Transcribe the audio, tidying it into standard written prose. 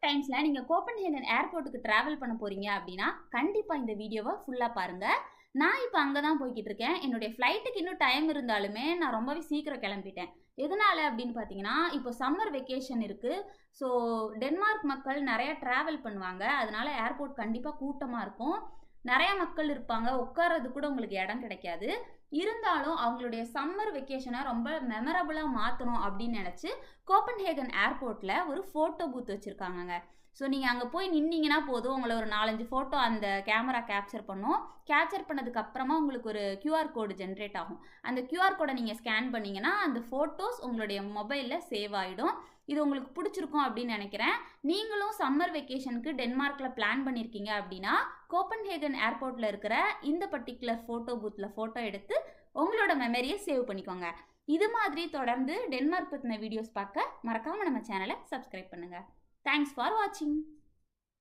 டைம்ஸ்ல நீங்க கோப்பன்ஹேகன் ஏர்போர்ட்டுக்கு டிராவல் பண்ண போறீங்க அப்படின்னா கண்டிப்பா இந்த வீடியோவை ஃபுல்லா பாருங்க. நான் இப்போ அங்கே தான் போய்கிட்டு இருக்கேன். என்னுடைய ஃப்ளைட்டுக்கு இன்னும் டைம் இருந்தாலுமே நான் ரொம்பவே சீக்கிரம் கிளம்பிட்டேன். எதனால அப்படின்னு பார்த்தீங்கன்னா, இப்போ சம்மர் வெக்கேஷன் இருக்கு. ஸோ டென்மார்க் மக்கள் நிறைய டிராவல் பண்ணுவாங்க. அதனால ஏர்போர்ட் கண்டிப்பாக கூட்டமாக இருக்கும். நிறைய மக்கள் இருப்பாங்க. உட்கார்றது கூட உங்களுக்கு இடம் கிடைக்காது. இருந்தாலும் அவங்களுடைய சம்மர் வெக்கேஷனை ரொம்ப மெமரபுளாக மாற்றணும் அப்படின்னு நினச்சி கோப்பன்ஹேகன் ஏர்போர்ட்டில் ஒரு ஃபோட்டோ பூத் வச்சுருக்காங்கங்க. ஸோ நீங்கள் அங்கே போய் நின்னீங்கன்னா போதும், உங்களை ஒரு 4-5 ஃபோட்டோ அந்த கேமரா கேப்சர் பண்ணும். கேப்சர் பண்ணதுக்கு அப்புறமா உங்களுக்கு ஒரு QR கோடு ஜென்ரேட் ஆகும். அந்த QR கோடை நீங்கள் ஸ்கேன் பண்ணிங்கன்னா அந்த ஃபோட்டோஸ் உங்களுடைய மொபைலில் சேவ் ஆகிடும். இது உங்களுக்கு பிடிச்சிருக்கும் அப்படின்னு நினைக்கிறேன். நீங்களும் சம்மர் வெக்கேஷனுக்கு டென்மார்க்கில் பிளான் பண்ணியிருக்கீங்க அப்படின்னா கோப்பன்ஹேகன் ஏர்போர்ட்டில் இருக்கிற இந்த பர்டிகுலர் ஃபோட்டோ பூத்தில் ஃபோட்டோ எடுத்து உங்களோட மெமரியை சேவ் பண்ணிக்கோங்க. இது மாதிரி தொடர்ந்து டென்மார்க் பற்றின வீடியோஸ் பார்க்க மறக்காமல் நம்ம சேனலை சப்ஸ்கிரைப் பண்ணுங்கள். Thanks for watching.